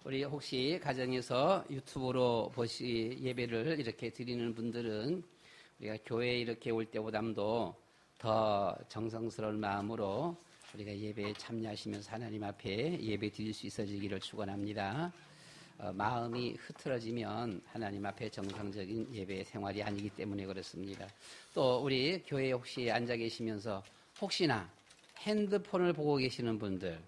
우리 혹시 가정에서 유튜브로 예배를 이렇게 드리는 분들은 우리가 교회에 이렇게 올 때보다도 더 정성스러운 마음으로 우리가 예배에 참여하시면서 하나님 앞에 예배 드릴 수 있어지기를 축원합니다. 마음이 흐트러지면 하나님 앞에 정상적인 예배 생활이 아니기 때문에 그렇습니다. 또 우리 교회에 혹시 앉아 계시면서 혹시나 핸드폰을 보고 계시는 분들,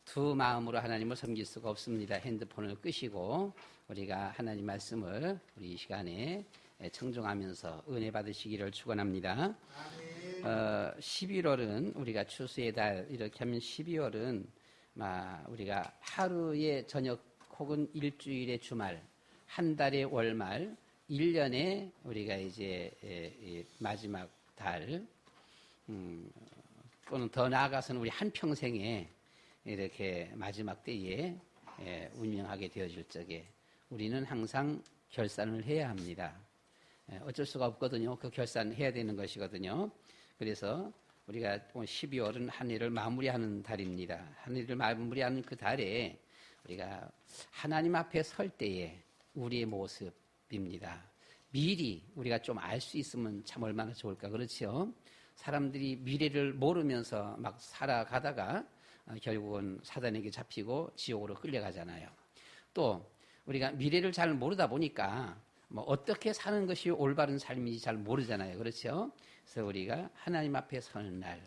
두 마음으로 하나님을 섬길 수가 없습니다. 핸드폰을 끄시고 우리가 하나님 말씀을 우리 이 시간에 청종하면서 은혜 받으시기를 축원합니다. 11월은 우리가 추수의 달, 이렇게 하면 12월은 우리가 하루의 저녁 혹은 일주일의 주말, 한 달의 월말, 1년에 우리가 이제 마지막 달, 또는 더 나아가서는 우리 한평생에 이렇게 마지막 때에 운명하게 되어질 적에 우리는 항상 결산을 해야 합니다. 어쩔 수가 없거든요. 그 결산해야 되는 것이거든요. 그래서 우리가 12월은 한 해를 마무리하는 달입니다. 한 해를 마무리하는 그 달에 우리가 하나님 앞에 설 때에 우리의 모습입니다. 미리 우리가 좀 알 수 있으면 참 얼마나 좋을까. 그렇죠? 사람들이 미래를 모르면서 막 살아가다가 결국은 사단에게 잡히고 지옥으로 끌려가잖아요. 또 우리가 미래를 잘 모르다 보니까 어떻게 사는 것이 올바른 삶인지 잘 모르잖아요. 그렇죠? 그래서 우리가 하나님 앞에 서는 날,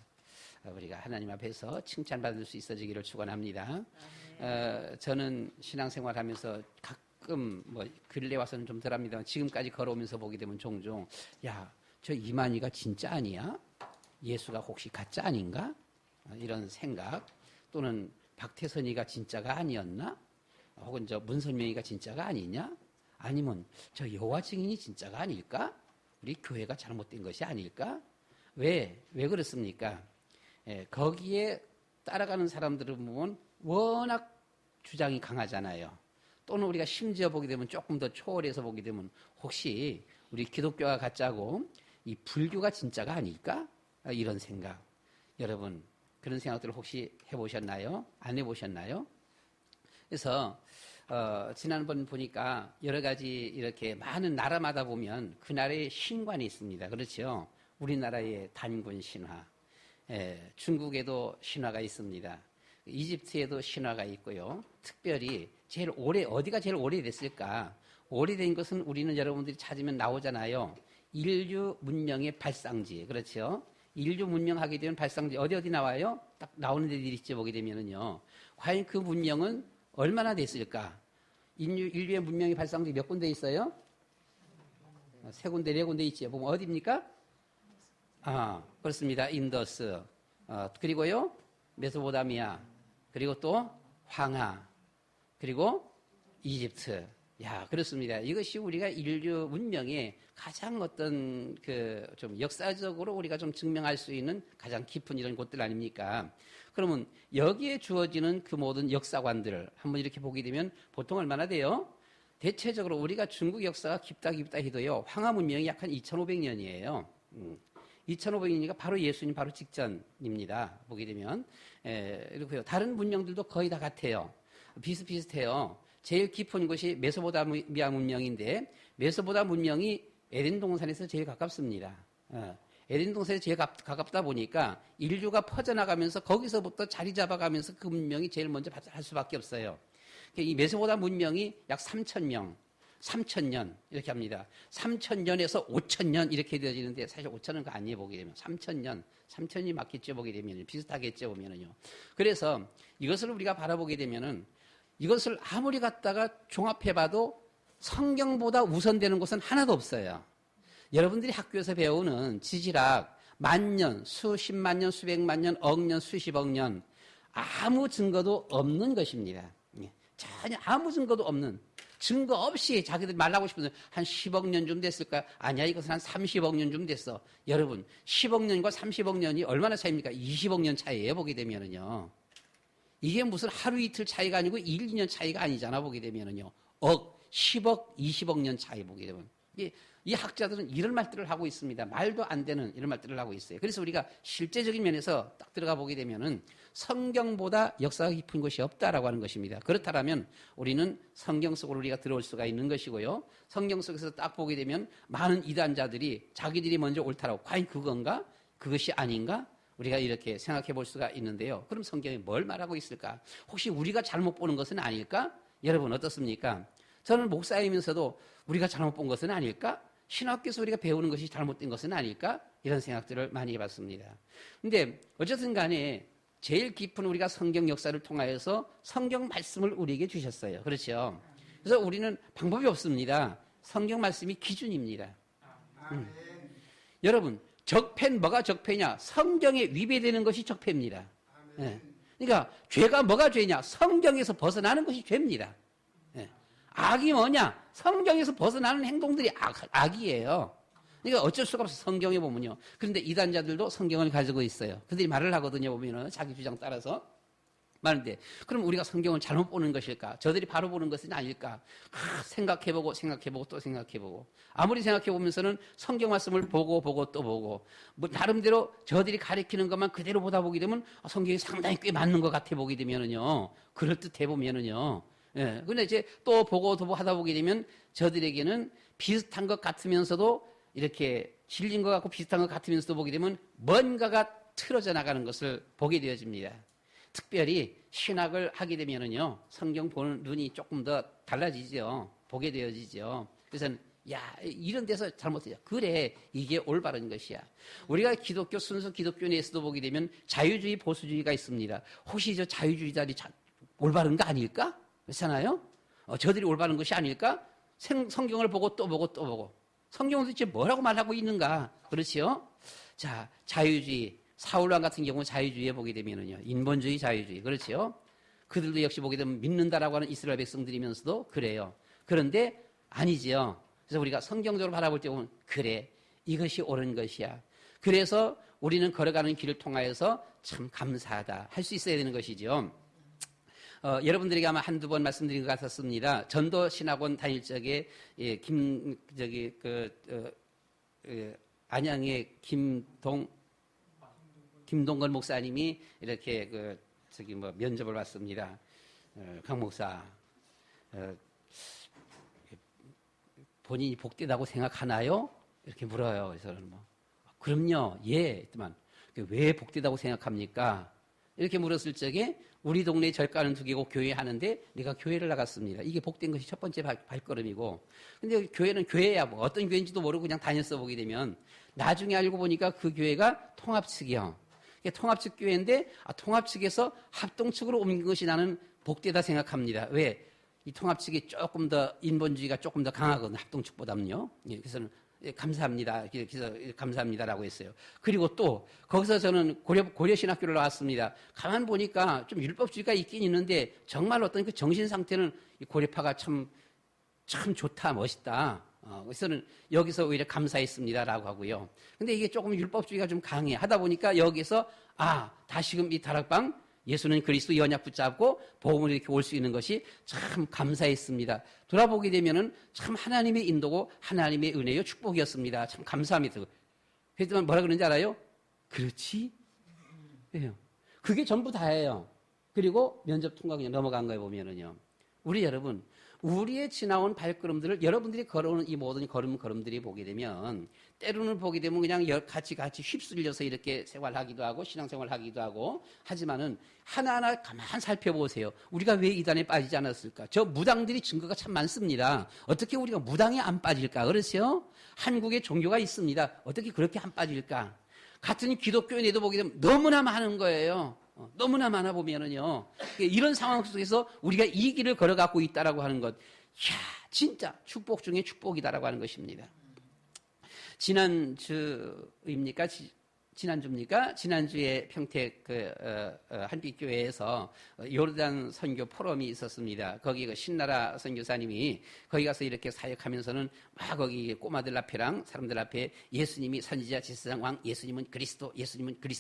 우리가 하나님 앞에서 칭찬받을 수 있어지기를 축원합니다. 저는 신앙생활하면서 가끔 근래 와서는 좀 덜합니다만 지금까지 걸어오면서 보게 되면 종종 저 이만희가 진짜 아니야? 예수가 혹시 가짜 아닌가? 이런 생각, 또는 박태선이가 진짜가 아니었나? 혹은 저 문선명이가 진짜가 아니냐? 아니면 저 여호와 증인이 진짜가 아닐까? 우리 교회가 잘못된 것이 아닐까? 왜 그렇습니까? 거기에 따라가는 사람들을 보면 워낙 주장이 강하잖아요. 또는 우리가 심지어 보게 되면 조금 더 초월해서 보게 되면 혹시 우리 기독교가 가짜고 이 불교가 진짜가 아닐까? 이런 생각. 여러분, 그런 생각들을 혹시 해보셨나요? 안 해보셨나요? 그래서 지난번 보니까 여러 가지 이렇게 많은 나라마다 보면 그 나라의 신관이 있습니다. 그렇죠? 우리나라의 단군 신화, 중국에도 신화가 있습니다. 이집트에도 신화가 있고요. 특별히 어디가 제일 오래됐을까? 오래된 것은 우리는 여러분들이 찾으면 나오잖아요. 인류 문명의 발상지, 그렇죠? 인류 문명하게 되면 발상지 어디 나와요? 딱 나오는 데들이 있죠. 보게 되면은요. 과연 그 문명은 얼마나 됐을까? 인류의 문명의 발상지 몇 군데 있어요? 3군데, 4군데 있죠. 보면 어디입니까? 그렇습니다. 인더스. 그리고요, 메소포타미아. 그리고 또 황하. 그리고 이집트. 그렇습니다. 이것이 우리가 인류 문명의 가장 좀 역사적으로 우리가 좀 증명할 수 있는 가장 깊은 이런 곳들 아닙니까? 그러면 여기에 주어지는 그 모든 역사관들을 한번 이렇게 보게 되면 보통 얼마나 돼요? 대체적으로 우리가 중국 역사가 깊다 해도요, 황하 문명이 약 한 2500년이에요. 2500년이니까 바로 예수님 바로 직전입니다. 보게 되면. 그리고요, 다른 문명들도 거의 다 같아요. 비슷비슷해요. 제일 깊은 곳이 메소포타미아 문명인데 메소포타미아 문명이 에덴 동산에서 제일 가깝습니다. 에덴 동산에서 제일 가깝다 보니까 인류가 퍼져나가면서 거기서부터 자리 잡아가면서 그 문명이 제일 먼저 할 수밖에 없어요. 이 메소포타미아 문명이 약 3,000년 이렇게 합니다. 3,000년에서 5,000년 이렇게 되어지는데 사실 5,000은 아니에요. 보게 되면 3,000년이 맞겠죠. 보게 되면 비슷하겠죠. 보면은요. 그래서 이것을 우리가 바라보게 되면은 이것을 아무리 갖다가 종합해봐도 성경보다 우선되는 것은 하나도 없어요. 여러분들이 학교에서 배우는 지질학, 만년, 수십만 년, 수백만 년, 억년, 수십억 년 아무 증거도 없는 것입니다. 전혀 아무 증거도 없는, 증거 없이 자기들이 말하고 싶은 한 10억 년쯤 됐을까? 아니야, 이것은 한 30억 년쯤 됐어. 여러분, 10억 년과 30억 년이 얼마나 차이입니까? 20억 년 차이예요, 보게 되면은요. 이게 무슨 하루 이틀 차이가 아니고 1, 2년 차이가 아니잖아, 보게 되면은요. 10억, 20억 년 차이 보게 되면. 이 학자들은 이런 말들을 하고 있습니다. 말도 안 되는 이런 말들을 하고 있어요. 그래서 우리가 실제적인 면에서 딱 들어가 보게 되면은 성경보다 역사가 깊은 것이 없다라고 하는 것입니다. 그렇다면 우리는 성경 속으로 우리가 들어올 수가 있는 것이고요. 성경 속에서 딱 보게 되면 많은 이단자들이 자기들이 먼저 옳다라고 과연 그건가? 그것이 아닌가? 우리가 이렇게 생각해 볼 수가 있는데요. 그럼 성경이 뭘 말하고 있을까? 혹시 우리가 잘못 보는 것은 아닐까? 여러분 어떻습니까? 저는 목사이면서도 우리가 잘못 본 것은 아닐까? 신학교에서 우리가 배우는 것이 잘못된 것은 아닐까? 이런 생각들을 많이 해봤습니다. 근데 어쨌든 간에 제일 깊은 우리가 성경 역사를 통하여서 성경 말씀을 우리에게 주셨어요. 그렇죠? 그래서 우리는 방법이 없습니다. 성경 말씀이 기준입니다. 여러분 적폐는 뭐가 적폐냐? 성경에 위배되는 것이 적폐입니다. 네. 그러니까 죄가 뭐가 죄냐? 성경에서 벗어나는 것이 죄입니다. 네. 악이 뭐냐? 성경에서 벗어나는 행동들이 악이에요. 그러니까 어쩔 수가 없어 성경에 보면요. 그런데 이단자들도 성경을 가지고 있어요. 그들이 말을 하거든요. 보면은 자기 주장 따라서 말인데 그럼 우리가 성경을 잘못 보는 것일까? 저들이 바로 보는 것은 아닐까? 생각해보고 또 생각해보고 아무리 생각해보면서는 성경 말씀을 보고 또 보고 뭐 나름대로 저들이 가리키는 것만 그대로 보다 보게 되면 성경이 상당히 꽤 맞는 것 같아 보게 되면은요. 그럴듯해 보면은요. 예. 근데 이제 또 보고 하다 보게 되면 저들에게는 비슷한 것 같으면서도 이렇게 질린 것 같고 비슷한 것 같으면서도 보게 되면 뭔가가 틀어져 나가는 것을 보게 되어집니다. 특별히 신학을 하게 되면은요, 성경 보는 눈이 조금 더 달라지죠. 보게 되어지죠. 그래서 이런 데서 잘못되죠. 그래, 이게 올바른 것이야. 우리가 기독교, 순수 기독교 내에서도 보게 되면 자유주의, 보수주의가 있습니다. 혹시 저 자유주의자들이 올바른 거 아닐까? 그렇잖아요? 저들이 올바른 것이 아닐까? 성경을 보고 또 보고. 성경은 도대체 뭐라고 말하고 있는가? 그렇지요? 자, 자유주의. 사울왕 같은 경우 자유주의에 보게 되면은요, 인본주의, 자유주의. 그렇지요? 그들도 역시 보게 되면 믿는다라고 하는 이스라엘 백성들이면서도 그래요. 그런데 아니지요. 그래서 우리가 성경적으로 바라볼 때 보면, 그래, 이것이 옳은 것이야. 그래서 우리는 걸어가는 길을 통하여서 참 감사하다. 할 수 있어야 되는 것이죠. 여러분들에게 아마 한두 번 말씀드린 것 같았습니다. 전도신학원 다닐 적에, 안양의 김동건 목사님이 이렇게 면접을 받습니다. 강 목사, 본인이 복되다고 생각하나요? 이렇게 물어요. 그래서 그럼요, 예. 했더만 왜 복되다고 생각합니까? 이렇게 물었을 적에 우리 동네에 절가는 두 개고 교회 하는데 내가 교회를 나갔습니다. 이게 복된 것이 첫 번째 발걸음이고, 근데 교회는 교회야 뭐 어떤 교회인지도 모르고 그냥 다녔어 보게 되면 나중에 알고 보니까 그 교회가 통합측이요. 통합측 교회인데 통합측에서 합동측으로 옮긴 것이 나는 복되다 생각합니다. 왜? 이 통합측이 조금 더 인본주의가 조금 더 강하거든요. 합동측보다는요. 그래서는 감사합니다. 그래서 감사합니다라고 했어요. 그리고 또 거기서 저는 고려신학교를 나왔습니다. 가만 보니까 좀 율법주의가 있긴 있는데 정말 어떤 그 정신 상태는 이 고려파가 참 좋다, 멋있다. 그래서는 여기서 오히려 감사했습니다라고 하고요. 근데 이게 조금 율법주의가 좀 강해 하다 보니까 여기서 다시금 이 다락방 예수는 그리스도 이 언약 붙잡고 복음을 이렇게 올 수 있는 것이 참 감사했습니다. 돌아보게 되면은 참 하나님의 인도고 하나님의 은혜요 축복이었습니다. 참 감사합니다. 그랬더니 뭐라 그러는지 알아요? 그렇지? 왜요? 그게 전부 다예요. 그리고 면접 통과 그냥 넘어간 거에 보면은요. 우리 여러분, 우리의 지나온 발걸음들을 여러분들이 걸어오는 이 모든 걸음들이 보게 되면 때로는 보게 되면 그냥 같이 휩쓸려서 이렇게 생활하기도 하고 신앙생활하기도 하고 하지만은 하나하나 가만 살펴보세요. 우리가 왜 이단에 빠지지 않았을까? 저 무당들이 증거가 참 많습니다. 어떻게 우리가 무당에 안 빠질까? 그렇죠? 한국에 종교가 있습니다. 어떻게 그렇게 안 빠질까? 같은 기독교에 내도 보게 되면 너무나 많은 거예요. 너무나 많아 보면은요. 이런 상황 속에서 우리가 이 길을 걸어가고 있다라고 하는 것, 진짜 축복 중에 축복이다라고 하는 것입니다. 지난주입니까? 지난주에 평택 한빛교회에서 요르단 선교 포럼이 있었습니다. 거기 신나라 선교사님이 거기 가서 이렇게 사역하면서는 막 거기 꼬마들 앞에랑 사람들 앞에 예수님이 선지자 제사장 왕, 예수님은 그리스도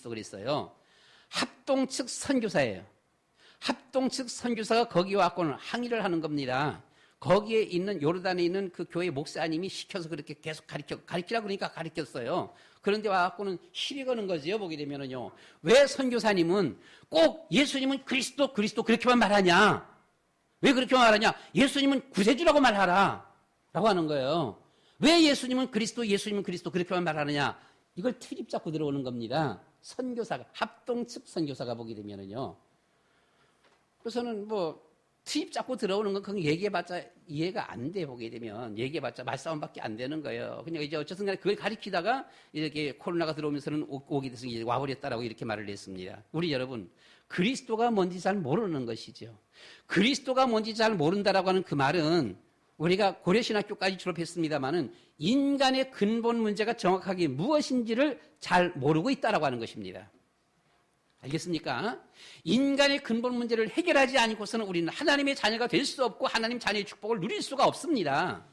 그랬어요. 합동측 선교사예요. 합동측 선교사가 거기 와서는 항의를 하는 겁니다. 거기에 있는 요르단에 있는 그 교회 목사님이 시켜서 그렇게 계속 가르치라 그러니까 가르쳤어요. 그런데 와갖고는 시비 거는 거지요. 보게 되면은요. 왜 선교사님은 꼭 예수님은 그리스도 그렇게만 말하냐? 왜 그렇게만 말하냐? 예수님은 구세주라고 말하라. 라고 하는 거예요. 왜 예수님은 그리스도 그렇게만 말하느냐? 이걸 트립 잡고 들어오는 겁니다. 선교사가, 합동 측 선교사가 보게 되면은요. 그래서는 트립 잡고 들어오는 건 그냥 얘기해봤자 이해가 안 돼, 보게 되면. 얘기해봤자 말싸움밖에 안 되는 거예요. 그냥 이제 어쨌든 간에 그걸 가리키다가 이렇게 코로나가 들어오면서는 오게 돼서 이제 와버렸다라고 이렇게 말을 했습니다. 우리 여러분, 그리스도가 뭔지 잘 모르는 것이죠. 그리스도가 뭔지 잘 모른다라고 하는 그 말은 우리가 고려신학교까지 졸업했습니다마는 인간의 근본 문제가 정확하게 무엇인지를 잘 모르고 있다라고 하는 것입니다. 알겠습니까? 인간의 근본 문제를 해결하지 않고서는 우리는 하나님의 자녀가 될 수 없고 하나님 자녀의 축복을 누릴 수가 없습니다.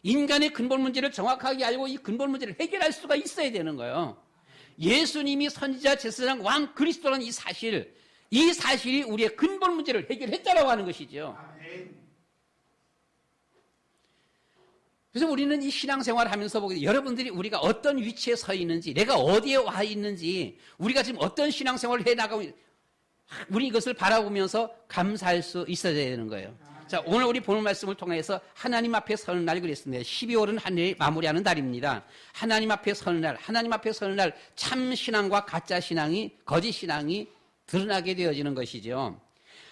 인간의 근본 문제를 정확하게 알고 이 근본 문제를 해결할 수가 있어야 되는 거예요. 예수님이 선지자, 제사장, 왕, 그리스도라는 이 사실이 우리의 근본 문제를 해결했다라고 하는 것이죠. 그래서 우리는 이 신앙생활을 하면서 보게 여러분들이 우리가 어떤 위치에 서 있는지, 내가 어디에 와 있는지, 우리가 지금 어떤 신앙생활을 해나가고 우리 이것을 바라보면서 감사할 수 있어야 되는 거예요. 자, 오늘 우리 보는 말씀을 통해서 하나님 앞에 서는 날 그랬습니다. 12월은 한 해를 마무리하는 달입니다. 하나님 앞에 서는 날 참 신앙과 가짜 신앙이, 거짓 신앙이 드러나게 되어지는 것이죠.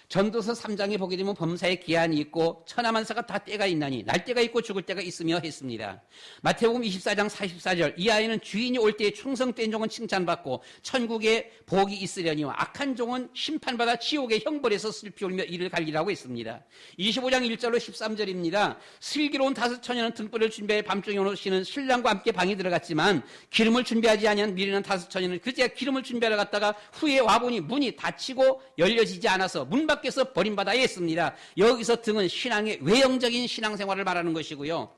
전도서 3장에 보게 되면 범사에 기한이 있고 천하만사가 다 때가 있나니 날 때가 있고 죽을 때가 있으며 했습니다. 마태복음 24장 44절 이 아이는 주인이 올 때에 충성된 종은 칭찬받고 천국에 복이 있으려니와 악한 종은 심판받아 지옥의 형벌에서 슬피 울며 이를 갈리라고 했습니다. 25장 1절로 13절입니다. 슬기로운 5처녀는 등불을 준비해 밤중에 오시는 신랑과 함께 방에 들어갔지만 기름을 준비하지 아니한 미련한 5처녀는 그제야 기름을 준비하러 갔다가 후에 와보니 문이 닫히고 열려지지 않아서 문 밖에서 버림받아 했습니다. 여기서 등은 신앙의 외형적인 신앙생활을 말하는 것이고요.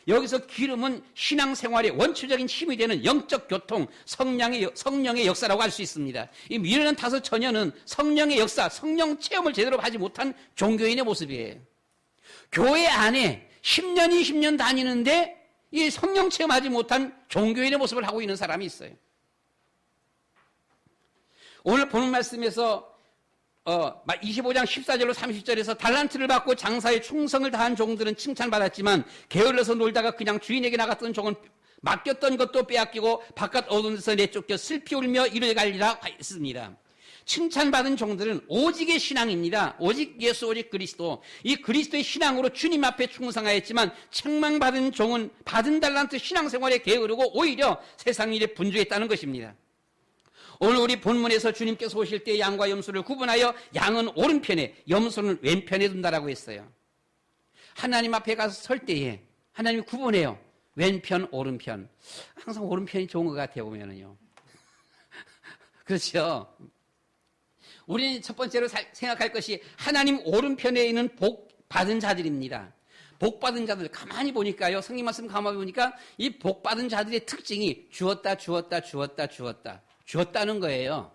여기서 기름은 신앙생활의 원초적인 힘이 되는 영적 교통, 성령의 역사라고 할 수 있습니다. 이 미련한 5처녀는 성령의 역사, 성령 체험을 제대로 하지 못한 종교인의 모습이에요. 교회 안에 10년, 20년 다니는데 이 성령 체험하지 못한 종교인의 모습을 하고 있는 사람이 있어요. 오늘 보는 말씀에서 25장 14절로 30절에서 달란트를 받고 장사에 충성을 다한 종들은 칭찬받았지만 게을러서 놀다가 그냥 주인에게 나갔던 종은 맡겼던 것도 빼앗기고 바깥 어두운 데서 내쫓겨 슬피 울며 이를 갈리라 했습니다. 칭찬받은 종들은 오직의 신앙입니다. 오직 예수, 오직 그리스도. 이 그리스도의 신앙으로 주님 앞에 충성하였지만 책망받은 종은 받은 달란트 신앙생활에 게으르고 오히려 세상 일에 분주했다는 것입니다. 오늘 우리 본문에서 주님께서 오실 때 양과 염소를 구분하여 양은 오른편에 염소는 왼편에 둔다라고 했어요. 하나님 앞에 가서 설 때에 하나님이 구분해요. 왼편, 오른편. 항상 오른편이 좋은 것 같아요, 보면은요. 그렇죠. 우리는 첫 번째로 생각할 것이 하나님 오른편에 있는 복 받은 자들입니다. 복 받은 자들 가만히 보니까요. 성경 말씀 가만히 보니까 이 복 받은 자들의 특징이 주었다는 거예요.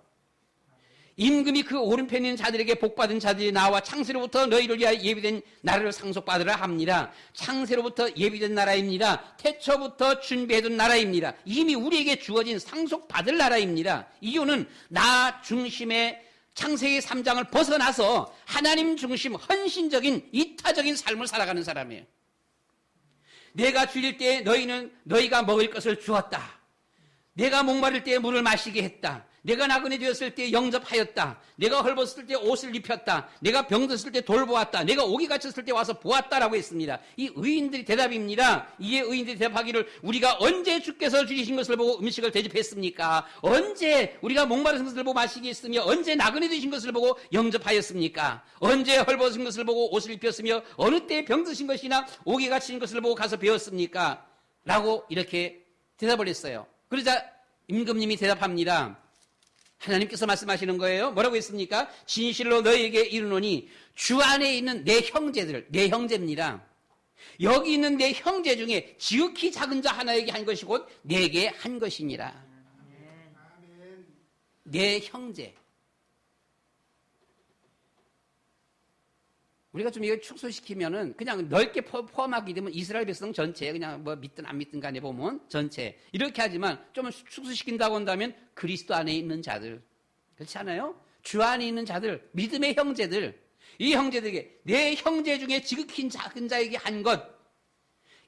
임금이 그 오른편에 있는 자들에게 복받은 자들이 나와 창세로부터 너희를 위하여 예비된 나라를 상속받으라 합니다. 창세로부터 예비된 나라입니다. 태초부터 준비해둔 나라입니다. 이미 우리에게 주어진 상속받을 나라입니다. 이유는 나 중심의 창세기 3장을 벗어나서 하나님 중심 헌신적인 이타적인 삶을 살아가는 사람이에요. 내가 줄일 때 너희가 먹을 것을 주었다. 내가 목마를 때 물을 마시게 했다. 내가 나그네 되었을 때 영접하였다. 내가 헐벗을 때 옷을 입혔다. 내가 병들었을 때 돌보았다. 내가 오기 갇혔을 때 와서 보았다라고 했습니다. 이 의인들이 대답입니다. 이에 의인들이 대답하기를 우리가 언제 주께서 주신 것을 보고 음식을 대접했습니까? 언제 우리가 목마른 것을 보고 마시게 했으며 언제 나그네 되신 것을 보고 영접하였습니까? 언제 헐벗은 것을 보고 옷을 입혔으며 어느 때 병드신 것이나 오기 갇힌 것을 보고 가서 배웠습니까? 라고 이렇게 대답을 했어요. 그러자 임금님이 대답합니다. 하나님께서 말씀하시는 거예요. 뭐라고 했습니까? 진실로 너희에게 이르노니 주 안에 있는 내 형제입니다. 여기 있는 내 형제 중에 지극히 작은 자 하나에게 한 것이 곧 내게 한 것이니라. 내 형제. 우리가 좀 이걸 축소시키면은 그냥 넓게 포함하게 되면 이스라엘 백성 전체, 그냥 뭐 믿든 안 믿든 간에 보면 전체. 이렇게 하지만 좀 축소시킨다고 한다면 그리스도 안에 있는 자들. 그렇지 않아요? 주 안에 있는 자들, 믿음의 형제들. 이 형제들에게, 내 형제 중에 지극히 작은 자에게 한 것.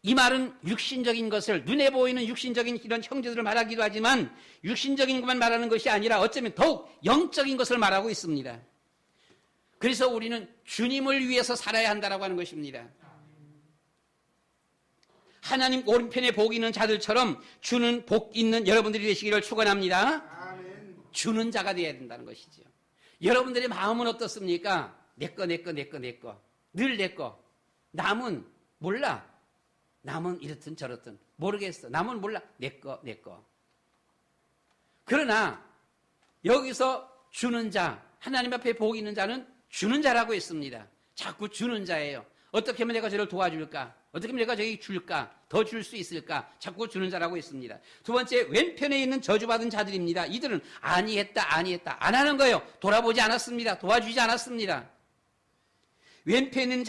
이 말은 육신적인 것을, 눈에 보이는 육신적인 이런 형제들을 말하기도 하지만 육신적인 것만 말하는 것이 아니라 어쩌면 더욱 영적인 것을 말하고 있습니다. 그래서 우리는 주님을 위해서 살아야 한다라고 하는 것입니다. 하나님 오른편에 복 있는 자들처럼 주는 복 있는 여러분들이 되시기를 축원합니다. 주는 자가 되어야 된다는 것이죠. 여러분들의 마음은 어떻습니까? 내 거. 늘 내 거. 남은 몰라. 남은 이렇든 저렇든 모르겠어. 남은 몰라. 내 거. 그러나 여기서 주는 자, 하나님 앞에 복 있는 자는 주는 자라고 했습니다. 자꾸 주는 자예요. 어떻게 하면 내가 저를 도와줄까? 어떻게 하면 내가 저기 줄까? 더 줄 수 있을까? 자꾸 주는 자라고 했습니다. 두 번째, 왼편에 있는 저주받은 자들입니다. 이들은 아니했다. 안 하는 거예요. 돌아보지 않았습니다. 도와주지 않았습니다. 왼편에 있는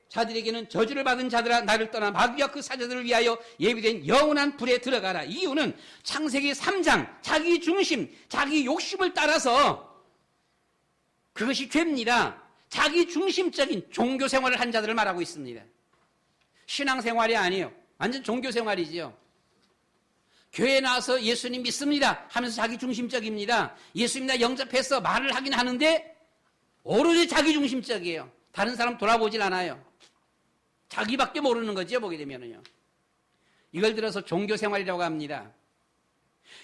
자들에게는 저주를 받은 자들아 나를 떠나 마귀와 그 사자들을 위하여 예비된 영원한 불에 들어가라. 이유는 창세기 3장 자기 중심, 자기 욕심을 따라서 그것이 죄입니다. 자기 중심적인 종교 생활을 한 자들을 말하고 있습니다. 신앙 생활이 아니에요. 완전 종교 생활이지요. 교회에 나와서 예수님 믿습니다 하면서 자기 중심적입니다. 예수님 나 영접해서 말을 하긴 하는데 오로지 자기 중심적이에요. 다른 사람 돌아보질 않아요. 자기밖에 모르는 거죠, 보게 되면은요. 이걸 들어서 종교 생활이라고 합니다.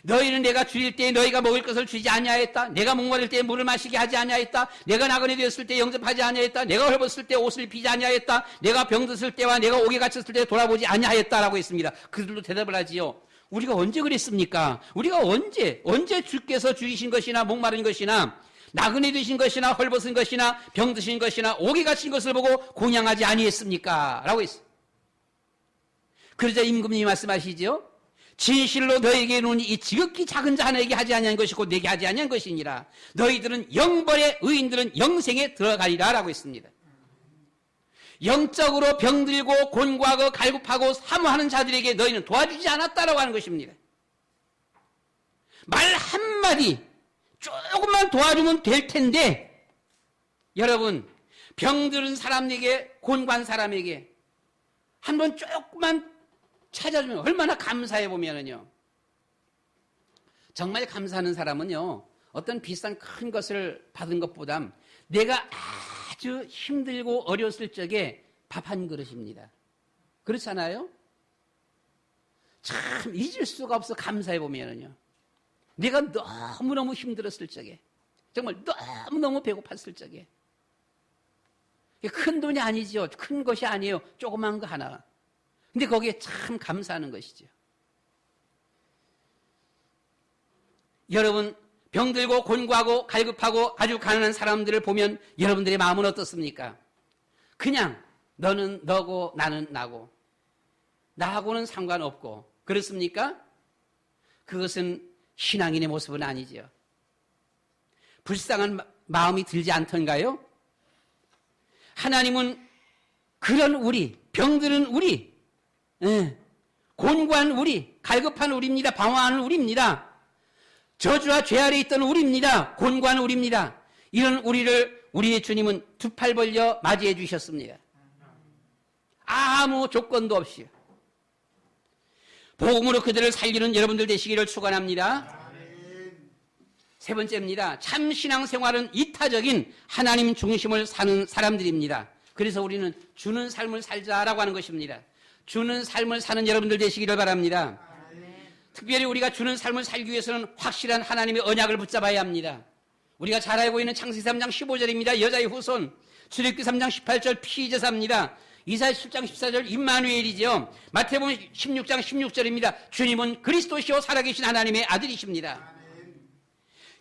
너희는 내가 줄일 때에 너희가 먹을 것을 주지 아니하였다. 내가 목마를 때에 물을 마시게 하지 아니하였다. 내가 나그네 되었을 때 영접하지 아니하였다. 내가 헐벗을 때 옷을 입히지 아니하였다. 내가 병들었을 때와 내가 옥에 갇혔을 때 돌아보지 아니하였다라고 했습니다. 그들도 대답을 하지요. 우리가 언제 그랬습니까? 우리가 언제 주께서 죽이신 것이나 목마른 것이나 나그네 되신 것이나 헐벗은 것이나 병드신 것이나 옥에 갇힌 것을 보고 공양하지 아니했습니까? 라고 했어요. 그러자 임금님이 말씀하시죠. 진실로 너에게 이르노니 이 지극히 작은 자 하나에게 하지 아니한 것이고 내게 하지 아니한 것이니라. 너희들은 영벌에 의인들은 영생에 들어가리라 라고 했습니다. 영적으로 병들고 곤고하고 갈급하고 사모하는 자들에게 너희는 도와주지 않았다라고 하는 것입니다. 말 한마디 조금만 도와주면 될 텐데 여러분 병들은 사람에게 곤고한 사람에게 한번 조금만 찾아주면 얼마나 감사해 보면은요. 정말 감사하는 사람은요. 어떤 비싼 큰 것을 받은 것보다 내가 아주 힘들고 어려웠을 적에 밥 한 그릇입니다. 그렇잖아요? 참 잊을 수가 없어 감사해 보면은요. 내가 너무너무 힘들었을 적에 정말 너무너무 배고팠을 적에 큰 돈이 아니죠. 큰 것이 아니에요. 조그만 거 하나. 근데 거기에 참 감사하는 것이죠. 여러분 병들고 곤고하고 갈급하고 아주 가난한 사람들을 보면 여러분들의 마음은 어떻습니까? 그냥 너는 너고 나는 나고 나하고는 상관없고 그렇습니까? 그것은 신앙인의 모습은 아니죠. 불쌍한 마음이 들지 않던가요? 하나님은 그런 우리, 병드는 우리, 곤고한 우리, 갈급한 우리입니다. 방황하는 우리입니다. 저주와 죄 아래 있던 우리입니다. 곤고한 우리입니다. 이런 우리를 우리의 주님은 두 팔 벌려 맞이해 주셨습니다. 아무 조건도 없이 복음으로 그들을 살리는 여러분들 되시기를 축원합니다. 세 번째입니다. 참 신앙생활은 이타적인 하나님 중심을 사는 사람들입니다. 그래서 우리는 주는 삶을 살자라고 하는 것입니다. 주는 삶을 사는 여러분들 되시기를 바랍니다. 특별히 우리가 주는 삶을 살기 위해서는 확실한 하나님의 언약을 붙잡아야 합니다. 우리가 잘 알고 있는 창세기 3장 15절입니다. 여자의 후손. 출애굽기 3장 18절 피제사입니다. 이사야 10장 14절 임마누엘이죠. 마태복음 16장 16절입니다. 주님은 그리스도시요 살아계신 하나님의 아들이십니다.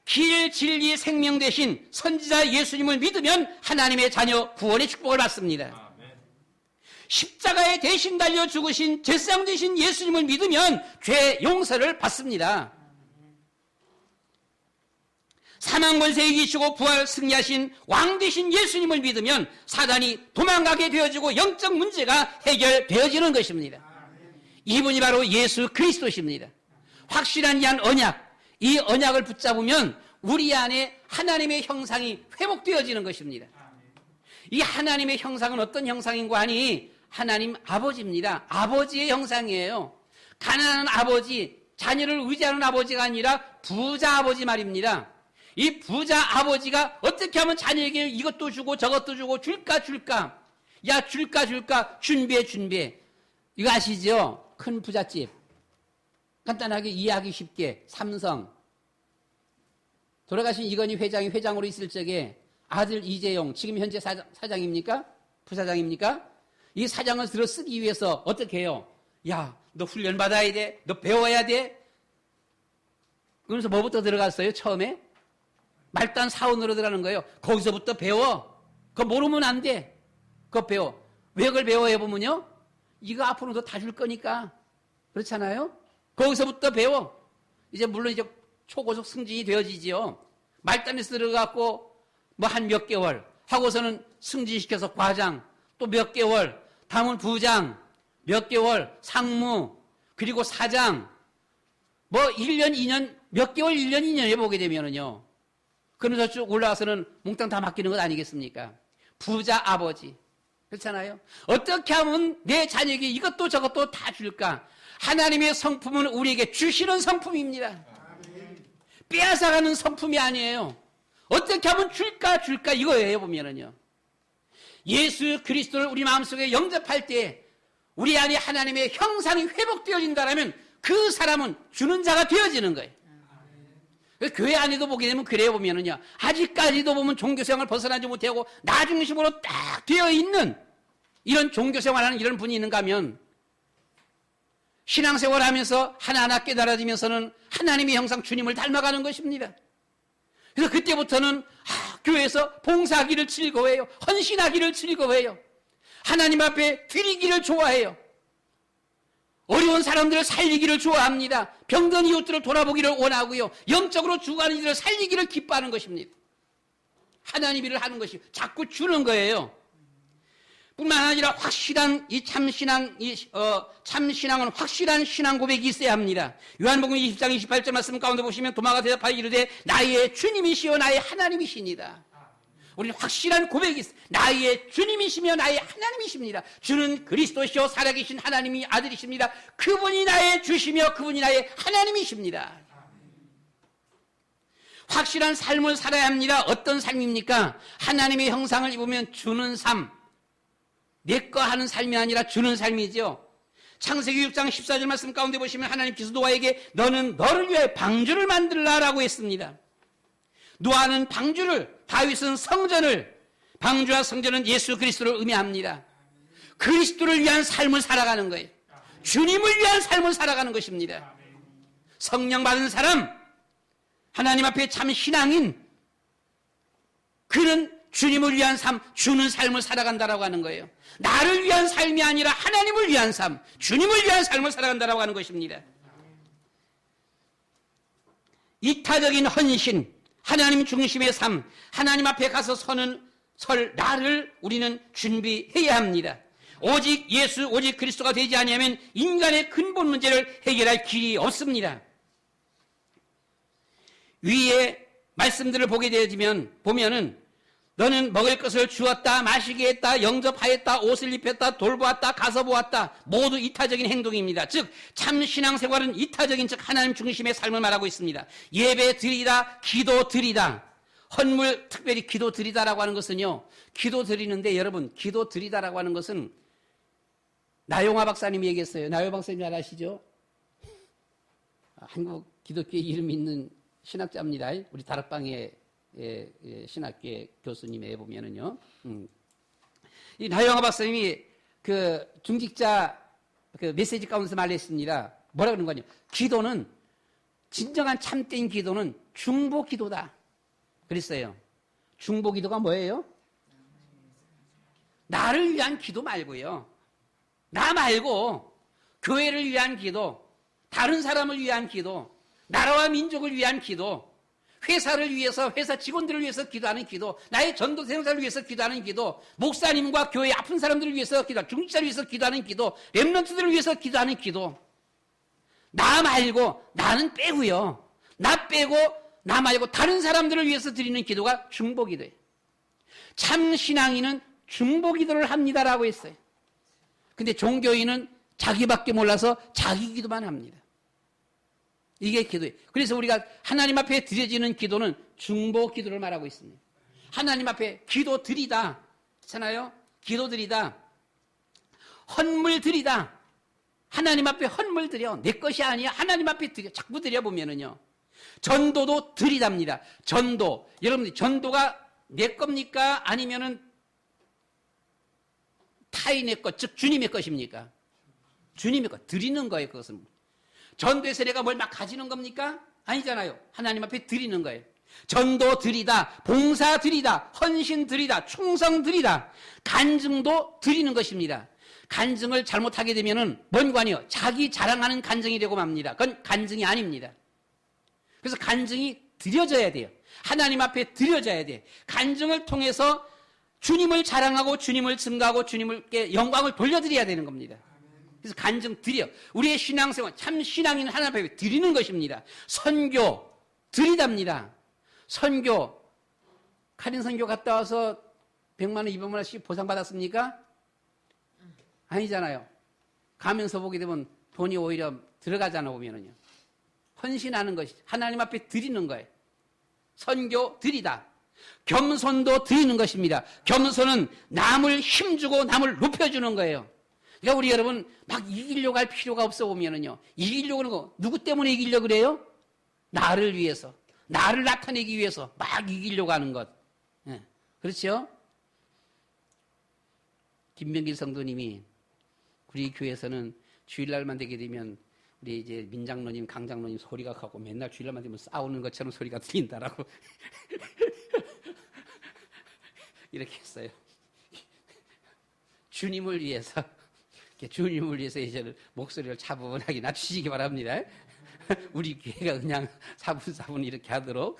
길, 진리, 생명 되신 선지자 예수님을 믿으면 하나님의 자녀 구원의 축복을 받습니다. 십자가에 대신 달려 죽으신 제사장 되신 예수님을 믿으면 죄 용서를 받습니다. 사망 권세 이기시고 부활 승리하신 왕 되신 예수님을 믿으면 사단이 도망가게 되어지고 영적 문제가 해결되어지는 것입니다. 이분이 바로 예수 그리스도십니다. 확실한 이 한 언약, 이 언약을 붙잡으면 우리 안에 하나님의 형상이 회복되어지는 것입니다. 이 하나님의 형상은 어떤 형상인고 하니 하나님 아버지입니다. 아버지의 형상이에요. 가난한 아버지, 자녀를 의지하는 아버지가 아니라 부자 아버지 말입니다. 이 부자 아버지가 어떻게 하면 자녀에게 이것도 주고 저것도 주고 줄까? 야, 줄까? 준비해. 이거 아시죠? 큰 부잣집. 간단하게 이해하기 쉽게 삼성. 돌아가신 이건희 회장이 회장으로 있을 적에 아들 이재용, 지금 현재 사장입니까? 부사장입니까? 이 사장을 들어 쓰기 위해서 어떻게 해요? 야, 너 훈련 받아야 돼. 너 배워야 돼. 그러면서 뭐부터 들어갔어요? 처음에? 말단 사원으로 들어가는 거예요. 거기서부터 배워. 그거 모르면 안 돼. 그거 배워. 왜 그걸 배워야 보면요? 이거 앞으로 너 다 줄 거니까. 그렇잖아요? 거기서부터 배워. 이제 물론 이제 초고속 승진이 되어지지요. 말단에서 들어갔고 뭐 한 몇 개월 하고서는 승진시켜서 과장, 또 몇 개월, 다음은 부장, 몇 개월, 상무, 그리고 사장, 뭐 1년, 2년, 몇 개월, 1년, 2년 해보게 되면은요. 그러면서 쭉 올라와서는 몽땅 다 맡기는 것 아니겠습니까? 부자 아버지. 그렇잖아요? 어떻게 하면 내 자녀에게 이것도 저것도 다 줄까? 하나님의 성품은 우리에게 주시는 성품입니다. 빼앗아가는 성품이 아니에요. 어떻게 하면 줄까 이거예요. 보면은요. 예수 그리스도를 우리 마음속에 영접할 때 우리 안에 하나님의 형상이 회복되어진다면 그 사람은 주는 자가 되어지는 거예요. 교회 안에도 보게 되면 그래요. 보면은요. 아직까지도 보면 종교생활을 벗어나지 못하고 나 중심으로 딱 되어 있는 이런 종교생활하는 이런 분이 있는가 하면 신앙생활 하면서 하나하나 깨달아지면서는 하나님의 형상 주님을 닮아가는 것입니다. 그래서 그때부터는 교회에서 봉사하기를 즐거워해요. 헌신하기를 즐거워해요. 하나님 앞에 드리기를 좋아해요. 어려운 사람들을 살리기를 좋아합니다. 병든 이웃들을 돌아보기를 원하고요. 영적으로 죽어가는 이들을 살리기를 기뻐하는 것입니다. 하나님 일을 하는 것이 자꾸 주는 거예요. 뿐만 아니라 확실한 이 참신앙은 확실한 신앙 고백이 있어야 합니다. 요한복음 20장 28절 말씀 가운데 보시면 도마가 대답하여 이르되 나의 주님이시여 나의 하나님이시니다. 우리는 확실한 고백이 있어요. 나의 주님이시며 나의 하나님이십니다. 주는 그리스도시요 살아계신 하나님이 아들이십니다. 그분이 나의 주시며 그분이 나의 하나님이십니다. 확실한 삶을 살아야 합니다. 어떤 삶입니까? 하나님의 형상을 입으면 주는 삶. 내 거 하는 삶이 아니라 주는 삶이죠. 창세기 6장 14절 말씀 가운데 보시면 하나님께서 노아에게 너는 너를 위해 방주를 만들라라고 했습니다. 노아는 방주를, 다윗은 성전을, 방주와 성전은 예수 그리스도를 의미합니다. 그리스도를 위한 삶을 살아가는 거예요. 주님을 위한 삶을 살아가는 것입니다. 성령 받은 사람, 하나님 앞에 참 신앙인, 그는 주님을 위한 삶, 주는 삶을 살아간다라고 하는 거예요. 나를 위한 삶이 아니라 하나님을 위한 삶, 주님을 위한 삶을 살아간다라고 하는 것입니다. 이타적인 헌신, 하나님 중심의 삶, 하나님 앞에 가서 설 나를 우리는 준비해야 합니다. 오직 예수, 오직 그리스도가 되지 아니하면 인간의 근본 문제를 해결할 길이 없습니다. 위에 말씀들을 보게 되면은 너는 먹을 것을 주었다, 마시게 했다, 영접하였다, 옷을 입혔다, 돌보았다, 가서 보았다. 모두 이타적인 행동입니다. 즉 참 신앙생활은 이타적인 즉 하나님 중심의 삶을 말하고 있습니다. 예배 드리다, 기도 드리다, 헌물 특별히 기도 드리다라고 하는 것은요. 기도 드리는데 여러분 기도 드리다라고 하는 것은 나용화 박사님이 얘기했어요. 나용화 박사님 잘 아시죠? 한국 기독교에 이름 있는 신학자입니다. 우리 다락방에 신학계 교수님에 보면은요. 이 나영아 박사님이 그 중직자 그 메시지 가운데서 말했습니다. 뭐라 그러는 거냐? 기도는 진정한 참된 기도는 중보 기도다. 그랬어요. 중보 기도가 뭐예요? 나를 위한 기도 말고요. 나 말고 교회를 위한 기도, 다른 사람을 위한 기도, 나라와 민족을 위한 기도. 회사를 위해서, 회사 직원들을 위해서 기도하는 기도, 나의 전도 생사를 위해서 기도하는 기도, 목사님과 교회 아픈 사람들을 위해서 기도, 중직자를 위해서 기도하는 기도, 렘넌트들을 위해서 기도하는 기도. 나 말고, 나는 빼고요. 나 빼고, 나 말고 다른 사람들을 위해서 드리는 기도가 중보기도예요. 참 신앙인은 중보기도를 합니다라고 했어요. 근데 종교인은 자기밖에 몰라서 자기 기도만 합니다. 이게 기도예요. 그래서 우리가 하나님 앞에 드려지는 기도는 중보기도를 말하고 있습니다. 하나님 앞에 기도 드리다, 그렇잖아요? 기도 드리다, 헌물 드리다. 하나님 앞에 헌물 드려. 내 것이 아니야. 하나님 앞에 드려. 자꾸 드려보면은요. 전도도 드리답니다. 전도. 여러분들, 전도가 내 겁니까? 아니면은 타인의 것, 즉 주님의 것입니까? 주님의 것. 드리는 거예요, 그것은. 전도에서 내가 뭘 막 가지는 겁니까? 아니잖아요. 하나님 앞에 드리는 거예요. 전도 드리다, 봉사 드리다, 헌신 드리다, 충성 드리다, 간증도 드리는 것입니다. 간증을 잘못하게 되면은 뭔 관이요? 자기 자랑하는 간증이 되고 맙니다. 그건 간증이 아닙니다. 그래서 간증이 드려져야 돼요. 하나님 앞에 드려져야 돼요. 간증을 통해서 주님을 자랑하고 주님을 증거하고 주님께 영광을 돌려드려야 되는 겁니다. 그래서 간증 드려. 우리의 신앙생활, 참 신앙인은 하나님 앞에 드리는 것입니다. 선교 드리답니다. 선교, 카린 선교 갔다 와서 100만 원, 200만 원씩 보상받았습니까? 아니잖아요. 가면서 보게 되면 돈이 오히려 들어가잖아, 보면은요. 헌신하는 것이 하나님 앞에 드리는 거예요. 선교 드리다. 겸손도 드리는 것입니다. 겸손은 남을 힘주고 남을 높여주는 거예요. 그러니까 우리 여러분 막 이기려고 할 필요가 없어 보면은요. 이기려고 하는 거 누구 때문에 이기려고 그래요? 나를 위해서. 나를 나타내기 위해서 막 이기려고 하는 것. 네. 그렇죠? 김병길 성도님이 우리 교회에서는 주일날만 되게 되면 우리 이제 민장로님, 강장로님 소리가 크고 맨날 주일날만 되면 싸우는 것처럼 소리가 들린다라고 이렇게 했어요. 주님을 위해서 이제 목소리를 차분하게 낮추시기 바랍니다. 우리 교회가 그냥 사분사분 이렇게 하도록.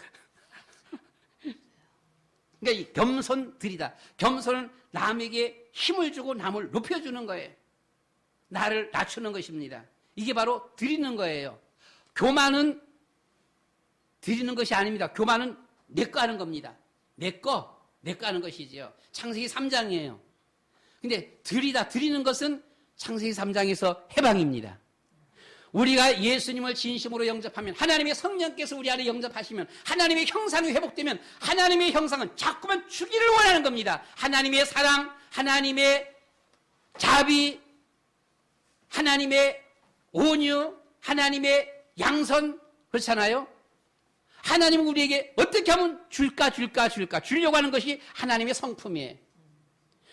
그러니까 이 겸손 드리다. 겸손은 남에게 힘을 주고 남을 높여주는 거예요. 나를 낮추는 것입니다. 이게 바로 드리는 거예요. 교만은 드리는 것이 아닙니다. 교만은 내 거 하는 겁니다. 내 거 하는 것이지요. 창세기 3장이에요. 근데 드리는 것은 창세기 3장에서 해방입니다. 우리가 예수님을 진심으로 영접하면 하나님의 성령께서 우리 안에 영접하시면 하나님의 형상이 회복되면 하나님의 형상은 자꾸만 주기를 원하는 겁니다. 하나님의 사랑, 하나님의 자비, 하나님의 온유, 하나님의 양선, 그렇잖아요? 하나님은 우리에게 어떻게 하면 주려고 하는 것이 하나님의 성품이에요.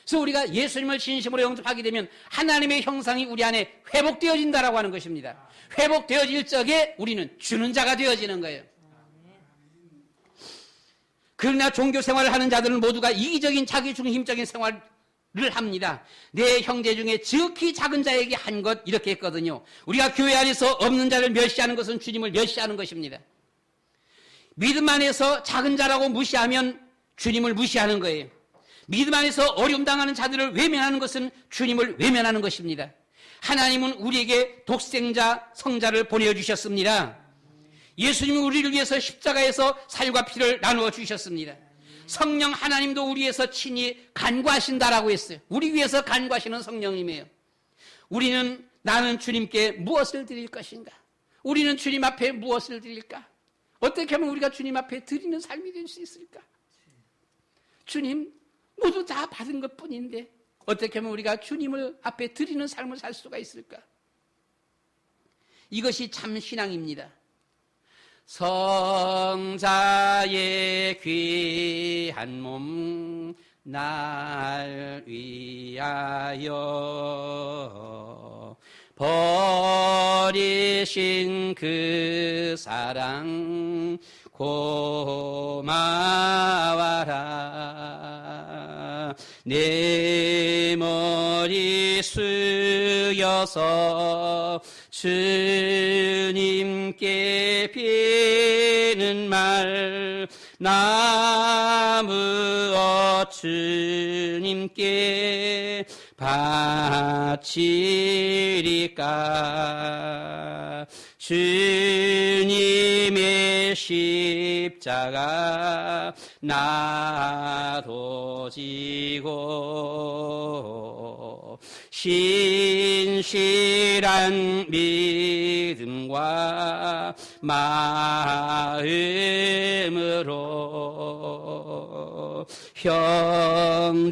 그래서 우리가 예수님을 진심으로 영접하게 되면 하나님의 형상이 우리 안에 회복되어진다라고 하는 것입니다. 회복되어질 적에 우리는 주는 자가 되어지는 거예요. 그러나 종교 생활을 하는 자들은 모두가 이기적인 자기중심적인 생활을 합니다. 내 형제 중에 지극히 작은 자에게 한 것 이렇게 했거든요. 우리가 교회 안에서 없는 자를 멸시하는 것은 주님을 멸시하는 것입니다. 믿음 안에서 작은 자라고 무시하면 주님을 무시하는 거예요. 믿음 안에서 어려움 당하는 자들을 외면하는 것은 주님을 외면하는 것입니다. 하나님은 우리에게 독생자 성자를 보내주셨습니다. 예수님은 우리를 위해서 십자가에서 살과 피를 나누어 주셨습니다. 성령 하나님도 우리 위해서 친히 간구하신다라고 했어요. 우리 위해서 간구하시는 성령님이에요. 나는 주님께 무엇을 드릴 것인가? 우리는 주님 앞에 무엇을 드릴까? 어떻게 하면 우리가 주님 앞에 드리는 삶이 될 수 있을까? 주님 모두 다 받은 것뿐인데 어떻게 하면 우리가 주님을 앞에 드리는 삶을 살 수가 있을까? 이것이 참 신앙입니다. 성자의 귀한 몸 날 위하여 버리신 그 사랑 고마워라. 내 머리 숙여서 주님께 비는 말 나무어 주님께 바치리까. 주님의 십자가 나도 지고 신실한 믿음과 마음으로 형제의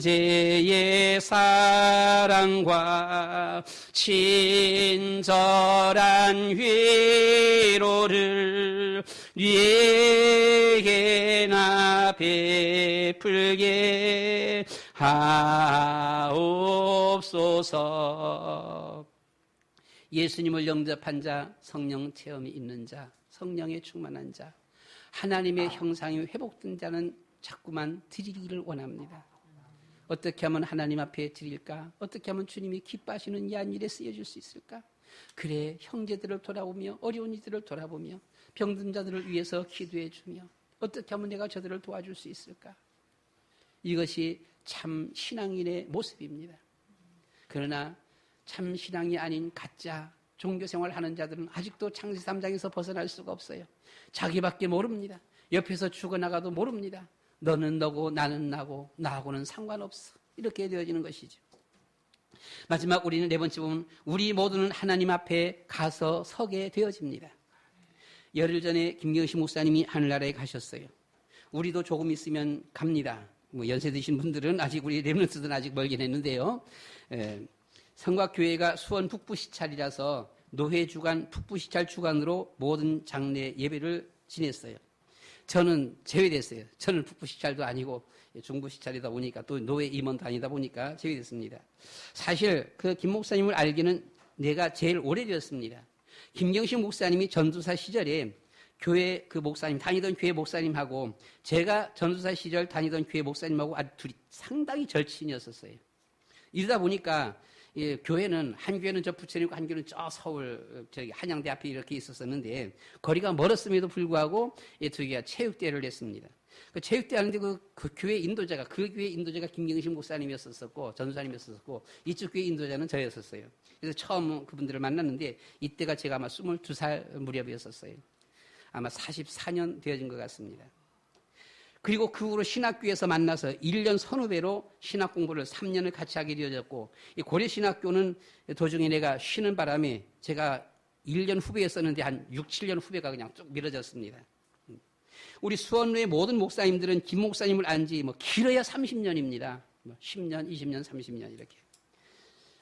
사랑과 친절한 위로를 네게나 베풀게 하옵소서. 예수님을 영접한 자, 성령 체험이 있는 자, 성령에 충만한 자, 하나님의 형상이 회복된 자는 자꾸만 드리기를 원합니다. 어떻게 하면 하나님 앞에 드릴까? 어떻게 하면 주님이 기뻐하시는 이 한 일에 쓰여질 수 있을까? 그래, 형제들을 돌아보며 어려운 이들을 돌아보며 병든 자들을 위해서 기도해주며 어떻게 하면 내가 저들을 도와줄 수 있을까? 이것이 참 신앙인의 모습입니다. 그러나 참 신앙이 아닌 가짜 종교생활 하는 자들은 아직도 창세 3장에서 벗어날 수가 없어요. 자기밖에 모릅니다. 옆에서 죽어나가도 모릅니다. 너는 너고 나는 나고 나하고는 상관없어. 이렇게 되어지는 것이죠. 마지막 우리는 네 번째 보면 우리 모두는 하나님 앞에 가서 서게 되어집니다. 열흘 전에 김경식 목사님이 하늘나라에 가셨어요. 우리도 조금 있으면 갑니다. 연세 드신 분들은 아직 우리 렘넌트들은 아직 멀긴 했는데요. 성곽교회가 수원 북부시찰이라서 노회주간 북부시찰 주간으로 모든 장례 예배를 지냈어요. 저는 제외됐어요. 저는 북부시찰도 아니고 중부시찰이다 보니까 또 노회 임원도 아니다 보니까 제외됐습니다. 사실 그 김 목사님을 알기는 내가 제일 오래되었습니다. 김경식 목사님이 전도사 시절에 교회 그 목사님, 다니던 교회 목사님하고 제가 전도사 시절 다니던 교회 목사님하고 아주 둘이 상당히 절친이었었어요. 이러다 보니까 교회는 한 교회는 저 부천이고 한 교회는 저 서울 저기 한양대 앞에 이렇게 있었었는데 거리가 멀었음에도 불구하고 이 두 개가 체육대회를 했습니다. 그 체육대회 하는데 그 교회 인도자가 김경식 목사님이었었고 전도사님이었었고 이쪽 교회 인도자는 저였었어요. 그래서 처음 그분들을 만났는데 이때가 제가 아마 22살 무렵이었었어요. 아마 44년 되어진 것 같습니다. 그리고 그 후로 신학교에서 만나서 1년 선후배로 신학 공부를 3년을 같이 하게 되어졌고 이 고려신학교는 도중에 내가 쉬는 바람에 제가 1년 후배였었는데 한 6, 7년 후배가 그냥 쭉 미뤄졌습니다. 우리 수원의 모든 목사님들은 김 목사님을 안 지 길어야 30년입니다. 10년, 20년, 30년 이렇게.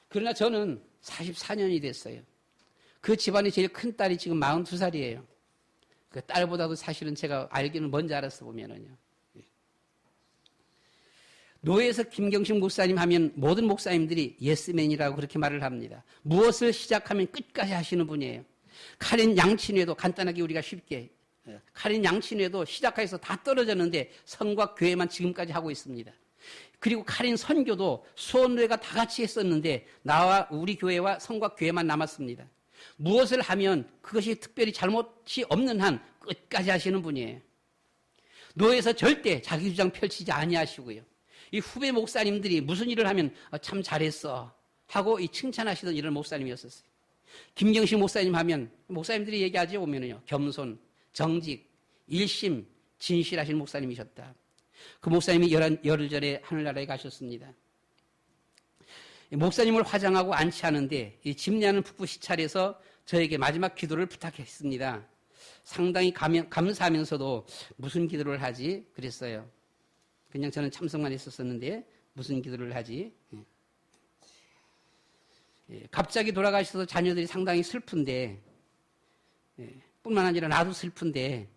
그러나 저는 44년이 됐어요. 그 집안의 제일 큰 딸이 지금 42살이에요. 그 딸보다도 사실은 제가 알기는 먼저 알았어 보면은요. 노회에서 김경식 목사님 하면 모든 목사님들이 예스맨이라고 그렇게 말을 합니다. 무엇을 시작하면 끝까지 하시는 분이에요. 카린 양친회도 간단하게 우리가 쉽게 카린 양친회도 시작해서 다 떨어졌는데 성곽 교회만 지금까지 하고 있습니다. 그리고 카린 선교도 수원노회가 다 같이 했었는데 나와 우리 교회와 성곽 교회만 남았습니다. 무엇을 하면 그것이 특별히 잘못이 없는 한 끝까지 하시는 분이에요. 노회에서 절대 자기 주장 펼치지 아니하시고요. 이 후배 목사님들이 무슨 일을 하면 참 잘했어 하고 이 칭찬하시던 이런 목사님이었었어요. 김경식 목사님 하면 목사님들이 얘기하지 보면은요. 겸손, 정직, 일심, 진실하신 목사님이셨다. 그 목사님이 열흘 전에 하늘나라에 가셨습니다. 목사님을 화장하고 안치하는데 이 집례하는 북부시찰에서 저에게 마지막 기도를 부탁했습니다. 상당히 감사하면서도 무슨 기도를 하지 그랬어요. 그냥 저는 참석만 했었었는데 무슨 기도를 하지? 갑자기 돌아가셔서 자녀들이 상당히 슬픈데 뿐만 아니라 나도 슬픈데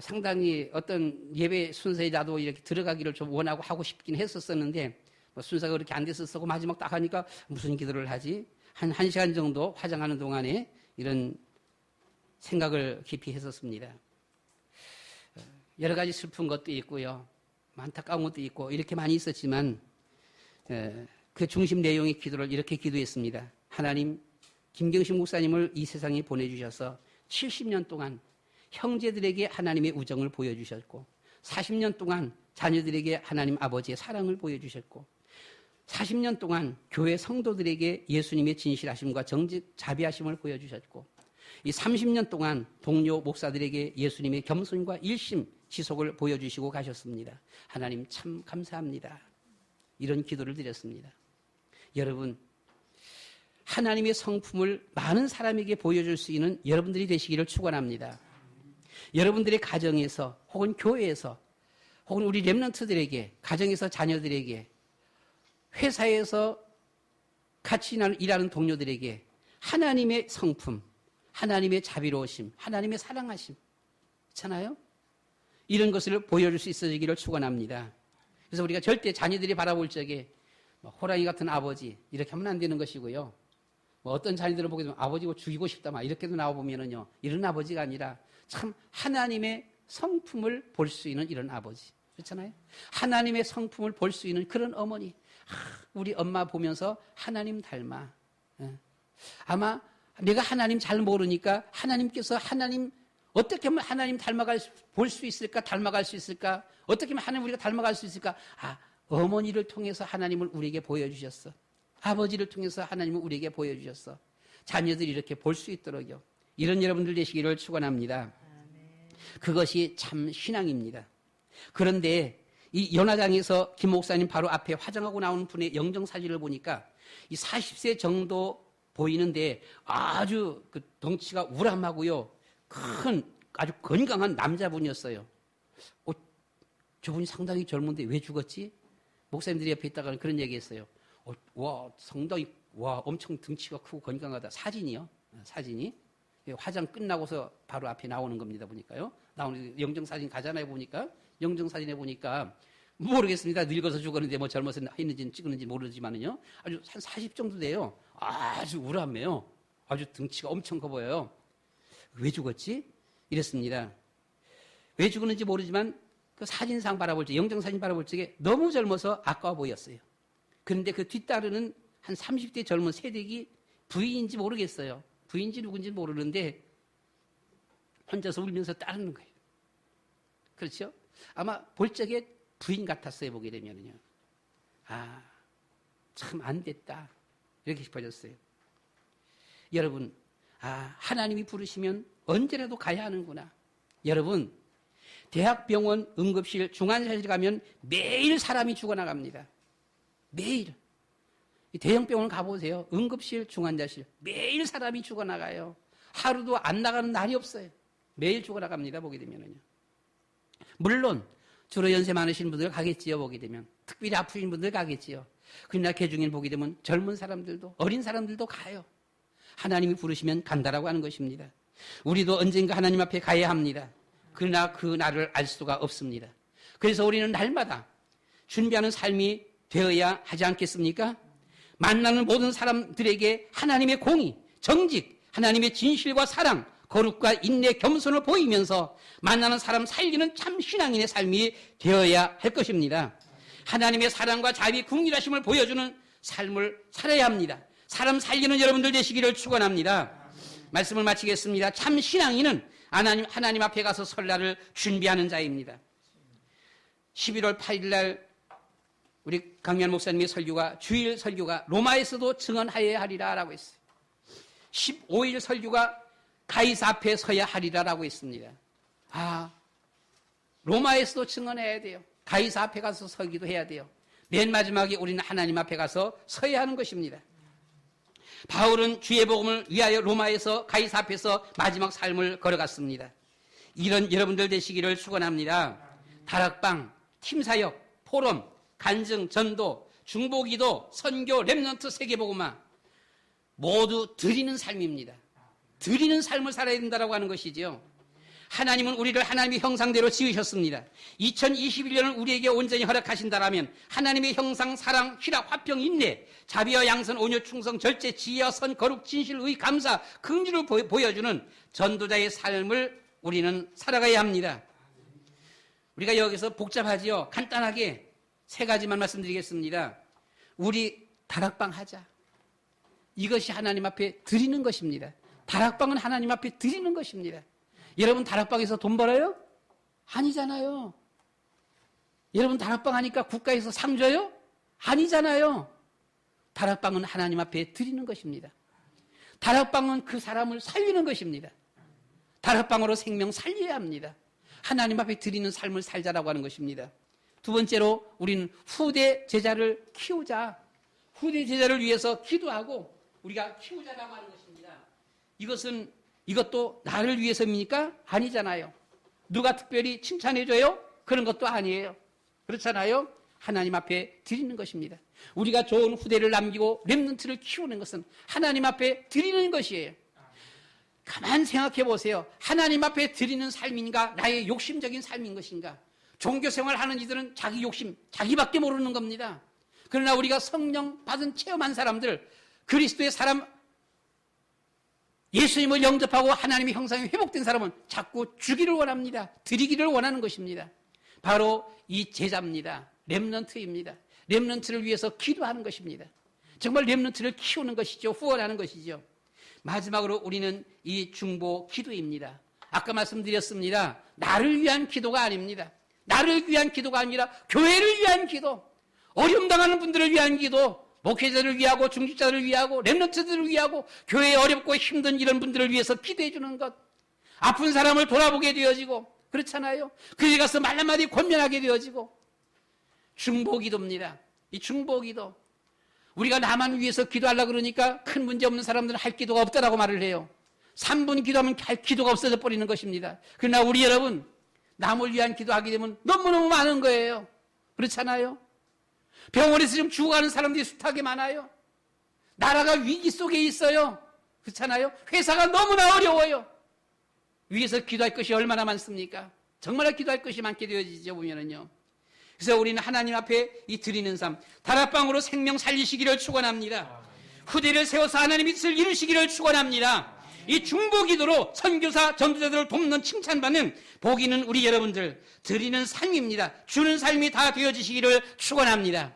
상당히 어떤 예배 순서에 나도 이렇게 들어가기를 좀 원하고 하고 싶긴 했었었는데 순서가 그렇게 안 됐었고 마지막 딱 하니까 무슨 기도를 하지? 한 시간 정도 화장하는 동안에 이런 생각을 깊이 했었습니다. 여러 가지 슬픈 것도 있고요. 안타까운 것도 있고 이렇게 많이 있었지만 그 중심 내용의 기도를 이렇게 기도했습니다. 하나님, 김경식 목사님을 이 세상에 보내주셔서 70년 동안 형제들에게 하나님의 우정을 보여주셨고 40년 동안 자녀들에게 하나님 아버지의 사랑을 보여주셨고 40년 동안 교회 성도들에게 예수님의 진실하심과 정직 자비하심을 보여주셨고 이 30년 동안 동료 목사들에게 예수님의 겸손과 일심 지속을 보여주시고 가셨습니다. 하나님 참 감사합니다. 이런 기도를 드렸습니다. 여러분, 하나님의 성품을 많은 사람에게 보여줄 수 있는 여러분들이 되시기를 축원합니다. 여러분들의 가정에서 혹은 교회에서 혹은 우리 렘넌트들에게, 가정에서 자녀들에게, 회사에서 같이 일하는 동료들에게 하나님의 성품, 하나님의 자비로우심, 하나님의 사랑하심 있잖아요. 이런 것을 보여줄 수 있어지기를 축원합니다. 그래서 우리가 절대 자녀들이 바라볼 적에 호랑이 같은 아버지 이렇게 하면 안 되는 것이고요. 어떤 자녀들을 보게 되면 아버지고 죽이고 싶다 막 이렇게도 나와보면은요, 이런 아버지가 아니라 참 하나님의 성품을 볼 수 있는 이런 아버지, 그렇잖아요. 하나님의 성품을 볼 수 있는 그런 어머니. 우리 엄마 보면서 하나님 닮아. 아마 내가 하나님 잘 모르니까 하나님께서 어떻게 하면 하나님 볼 수 있을까? 닮아갈 수 있을까? 어떻게 하면 하나님 우리가 닮아갈 수 있을까? 어머니를 통해서 하나님을 우리에게 보여주셨어. 아버지를 통해서 하나님을 우리에게 보여주셨어. 자녀들이 이렇게 볼 수 있도록요. 이런 여러분들 되시기를 축원합니다. 그것이 참 신앙입니다. 그런데 이 연화장에서 김 목사님 바로 앞에 화장하고 나오는 분의 영정사진을 보니까 이 40세 정도 보이는데 아주 그 덩치가 우람하고요. 큰 아주 건강한 남자분이었어요. 저분이 상당히 젊은데 왜 죽었지? 목사님들이 옆에 있다가 그런 얘기했어요. 상당히 엄청 등치가 크고 건강하다. 사진이요. 사진이. 화장 끝나고서 바로 앞에 나오는 겁니다. 보니까요. 나오는 영정사진 가잖아요. 보니까. 영정사진에 보니까 모르겠습니다. 늙어서 죽었는데 뭐 젊어서 했는지 찍었는지 모르지만은요. 아주 한 40 정도 돼요. 아주 우람해요. 아주 등치가 엄청 커 보여요. 왜 죽었지? 이랬습니다. 왜 죽었는지 모르지만 그 사진상 바라볼 때, 영정사진 바라볼 적에 너무 젊어서 아까워 보였어요. 그런데 그 뒤따르는 한 30대 젊은 새댁이 부인인지 모르겠어요. 부인인지 누군지 모르는데 혼자서 울면서 따르는 거예요. 그렇죠? 아마 볼 적에 부인 같았어요. 보게 되면요. 참 안 됐다. 이렇게 싶어졌어요. 여러분, 하나님이 부르시면 언제라도 가야 하는구나. 여러분, 대학병원, 응급실, 중환자실 가면 매일 사람이 죽어나갑니다. 매일. 대형병원 가보세요. 응급실, 중환자실. 매일 사람이 죽어나가요. 하루도 안 나가는 날이 없어요. 매일 죽어나갑니다. 보게 되면요. 물론 주로 연세 많으신 분들 가겠지요. 보게 되면. 특별히 아프신 분들 가겠지요. 그러나 개중일 보게 되면 젊은 사람들도, 어린 사람들도 가요. 하나님이 부르시면 간다라고 하는 것입니다. 우리도 언젠가 하나님 앞에 가야 합니다. 그러나 그 날을 알 수가 없습니다. 그래서 우리는 날마다 준비하는 삶이 되어야 하지 않겠습니까? 만나는 모든 사람들에게 하나님의 공의, 정직, 하나님의 진실과 사랑, 거룩과 인내, 겸손을 보이면서 만나는 사람 살리는 참 신앙인의 삶이 되어야 할 것입니다. 하나님의 사랑과 자비, 긍휼하심을 보여주는 삶을 살아야 합니다. 사람 살리는 여러분들 되시기를 축원합니다. 말씀을 마치겠습니다. 참 신앙인은 하나님 앞에 가서 설날을 준비하는 자입니다. 11월 8일 날 우리 강미환 목사님의 설교가, 주일 설교가 로마에서도 증언하여야 하리라 라고 했어요. 15일 설교가 가이사 앞에 서야 하리라 라고 했습니다. 로마에서도 증언해야 돼요. 가이사 앞에 가서 서기도 해야 돼요. 맨 마지막에 우리는 하나님 앞에 가서 서야 하는 것입니다. 바울은 주의 복음을 위하여 로마에서 가이사 앞에서 마지막 삶을 걸어갔습니다. 이런 여러분들 되시기를 축원합니다. 다락방, 팀사역, 포럼, 간증, 전도, 중보기도, 선교, 렘넌트, 세계복음화 모두 드리는 삶입니다. 드리는 삶을 살아야 된다고 하는 것이지요. 하나님은 우리를 하나님의 형상대로 지으셨습니다. 2021년을 우리에게 온전히 허락하신다라면 하나님의 형상, 사랑, 희락, 화평, 인내, 자비와 양선, 온유, 충성, 절제, 지혜와 선, 거룩, 진실, 의, 감사, 긍휼을 보여주는 전도자의 삶을 우리는 살아가야 합니다. 우리가 여기서 복잡하지요. 간단하게 3가지만 말씀드리겠습니다. 우리 다락방 하자. 이것이 하나님 앞에 드리는 것입니다. 다락방은 하나님 앞에 드리는 것입니다. 여러분 다락방에서 돈 벌어요? 아니잖아요. 여러분 다락방 하니까 국가에서 상 줘요? 아니잖아요. 다락방은 하나님 앞에 드리는 것입니다. 다락방은 그 사람을 살리는 것입니다. 다락방으로 생명 살려야 합니다. 하나님 앞에 드리는 삶을 살자라고 하는 것입니다. 두 번째로 우리는 후대 제자를 키우자. 후대 제자를 위해서 기도하고 우리가 키우자라고 하는 것입니다. 이것도 나를 위해서입니까? 아니잖아요. 누가 특별히 칭찬해줘요? 그런 것도 아니에요. 그렇잖아요. 하나님 앞에 드리는 것입니다. 우리가 좋은 후대를 남기고 렘넌트를 키우는 것은 하나님 앞에 드리는 것이에요. 가만 생각해 보세요. 하나님 앞에 드리는 삶인가 나의 욕심적인 삶인 것인가. 종교생활 하는 이들은 자기 욕심, 자기밖에 모르는 겁니다. 그러나 우리가 성령 받은 체험한 사람들, 그리스도의 사람, 예수님을 영접하고 하나님의 형상이 회복된 사람은 자꾸 주기를 원합니다. 드리기를 원하는 것입니다. 바로 이 제자입니다. 렘넌트입니다. 렘넌트를 위해서 기도하는 것입니다. 정말 렘넌트를 키우는 것이죠. 후원하는 것이죠. 마지막으로 우리는 이 중보 기도입니다. 아까 말씀드렸습니다. 나를 위한 기도가 아닙니다. 나를 위한 기도가 아니라 교회를 위한 기도, 어려움 당하는 분들을 위한 기도, 목회자를 위하고 중직자들을 위하고 렘넌트들을 위하고 교회에 어렵고 힘든 이런 분들을 위해서 기도해 주는 것, 아픈 사람을 돌아보게 되어지고 그렇잖아요. 그에 가서 말 한마디 권면하게 되어지고 중보기도입니다. 이 중보기도 우리가 나만 위해서 기도하려고 그러니까 큰 문제 없는 사람들은 할 기도가 없다라고 말을 해요. 3분 기도하면 할 기도가 없어져 버리는 것입니다. 그러나 우리 여러분 남을 위한 기도하게 되면 너무너무 많은 거예요. 그렇잖아요. 병원에서 지금 죽어가는 사람들이 숱하게 많아요. 나라가 위기 속에 있어요. 그렇잖아요. 회사가 너무나 어려워요. 위에서 기도할 것이 얼마나 많습니까? 정말 기도할 것이 많게 되어지죠. 보면은요. 그래서 우리는 하나님 앞에 이 드리는 삶, 다락방으로 생명 살리시기를 축원합니다. 후대를 세워서 하나님의 뜻을 이루시기를 축원합니다. 이 중보기도로 선교사, 전도자들을 돕는 칭찬받는 복 있는 우리 여러분들 드리는 삶입니다. 주는 삶이 다 되어지시기를 축원합니다.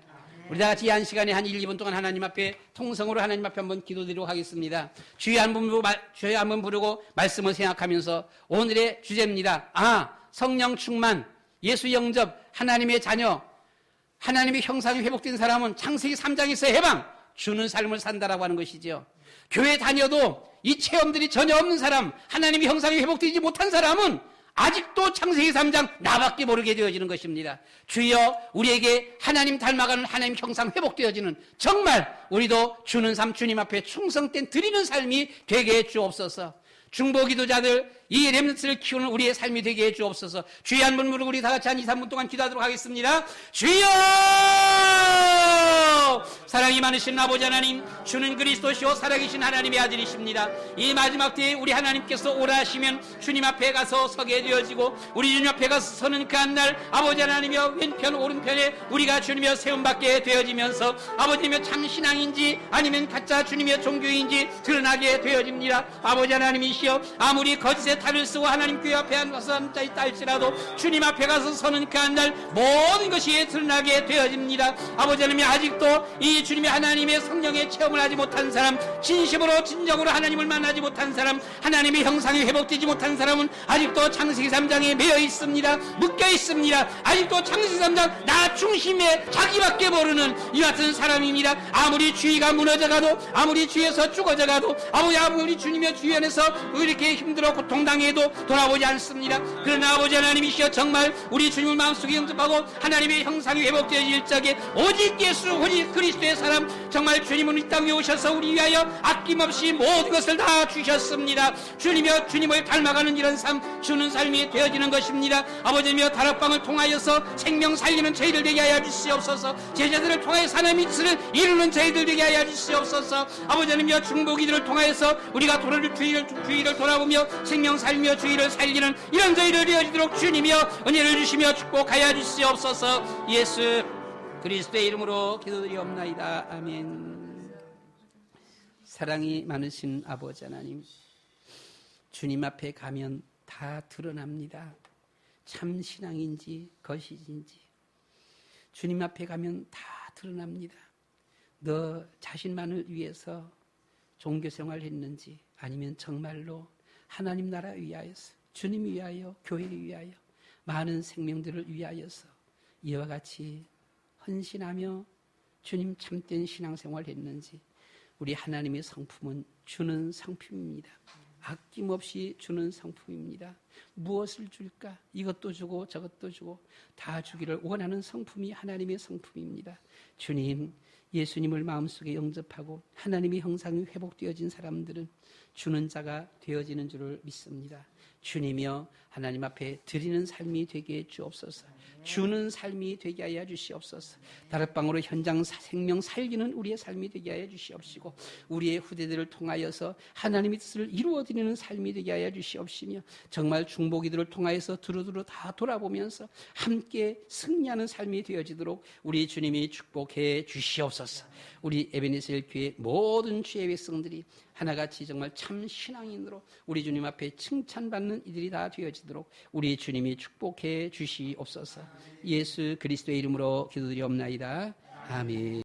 우리 다 같이 이 한 시간에 한 1, 2분 동안 하나님 앞에 통성으로 하나님 앞에 한번 기도드리도록 하겠습니다. 주여 한번 부르고 말씀을 생각하면서 오늘의 주제입니다. 성령 충만, 예수 영접, 하나님의 자녀, 하나님의 형상이 회복된 사람은 창세기 3장에서 해방, 주는 삶을 산다라고 하는 것이죠. 교회 다녀도 이 체험들이 전혀 없는 사람, 하나님의 형상이 회복되지 못한 사람은 아직도 창세기 3장 나밖에 모르게 되어지는 것입니다. 주여 우리에게 하나님 닮아가는 하나님 형상 회복되어지는 정말 우리도 주는 삶 주님 앞에 충성된 드리는 삶이 되게 해 주옵소서. 중보기도자들 이 렘넌트를 키우는 우리의 삶이 되게 해 주옵소서. 주여 한 번 부르고 우리 다 같이 한 2, 3분 동안 기도하도록 하겠습니다. 주여 사랑이 많으신 아버지 하나님, 주는 그리스도시오 살아계신 하나님의 아들이십니다. 이 마지막 때에 우리 하나님께서 오라 하시면 주님 앞에 가서 서게 되어지고 우리 주님 앞에 가서 서는 그 한날 아버지 하나님이여 왼편 오른편에 우리가 주님이여 세움받게 되어지면서 아버지며 참신앙인지 아니면 가짜 주님의 종교인지 드러나게 되어집니다. 아버지 하나님이시여 아무리 거짓의 탈을 쓰고 하나님 교회 앞에 앉아서 앉아 있다 할지라도 주님 앞에 가서 서는 그 한날 모든 것이 드러나게 되어집니다. 아버지 하나님이 아직도 이 주님의 하나님의 성령의 체험을 하지 못한 사람, 진심으로 진정으로 하나님을 만나지 못한 사람, 하나님의 형상이 회복되지 못한 사람은 아직도 창세기 3장에 매여 있습니다. 묶여 있습니다. 아직도 창세기 3장 나 중심에 자기밖에 모르는 이 같은 사람입니다. 아무리 주의가 무너져가도 아무리 주위에서 죽어져가도 아무리 주님의 주변에서 이렇게 힘들어 고통당해도 돌아보지 않습니다. 그러나 아버지 하나님이시여 정말 우리 주님을 마음속에 영접하고 하나님의 형상이 회복되어질 적에 오직 예수 오직 그리스도의 사람 정말 주님은 이 땅에 오셔서 우리 위하여 아낌없이 모든 것을 다 주셨습니다. 주님이여 주님을 닮아가는 이런 삶 주는 삶이 되어지는 것입니다. 아버지며 다락방을 통하여서 생명 살리는 저희들 되게 하여 주시옵소서. 제자들을 통하여서 하나님의 뜻을 이루는 저희들 되게 하여 주시옵소서. 아버지 하나님이여 중보기도를 통하여서 우리가 주의를 돌아보며 생명 살며 주의를 살리는 이런 저희를 되어지도록 주님이여 은혜를 주시며 축복하여 주시옵소서. 예수 그리스도의 이름으로 기도드리옵나이다. 아멘. 사랑이 많으신 아버지 하나님, 주님 앞에 가면 다 드러납니다. 참 신앙인지 거짓인지 주님 앞에 가면 다 드러납니다. 너 자신만을 위해서 종교생활 했는지 아니면 정말로 하나님 나라 위하여서 주님 위하여 교회를 위하여 많은 생명들을 위하여서 이와 같이 헌신하며 주님 참된 신앙생활을 했는지. 우리 하나님의 성품은 주는 상품입니다. 아낌없이 주는 상품입니다. 무엇을 줄까? 이것도 주고 저것도 주고 다 주기를 원하는 성품이 하나님의 성품입니다. 주님, 예수님을 마음속에 영접하고 하나님의 형상이 회복되어진 사람들은 주는 자가 되어지는 줄을 믿습니다. 주님이여 하나님 앞에 드리는 삶이 되게 해 주옵소서. 주는 삶이 되게 하여 주시옵소서. 다락방으로 현장 생명 살리는 우리의 삶이 되게 하여 주시옵시고 우리의 후대들을 통하여서 하나님의 뜻을 이루어드리는 삶이 되게 하여 주시옵시며 정말 중보기들을 통하여서 두루두루 다 돌아보면서 함께 승리하는 삶이 되어지도록 우리 주님이 축복해 주시옵소서. 우리 에베네셀 교회 모든 주의 백성들이 하나같이 정말 참 신앙인으로 우리 주님 앞에 칭찬받는 이들이 다 되어지도록 우리 주님이 축복해 주시옵소서. 예수 그리스도의 이름으로 기도드리옵나이다. 아멘.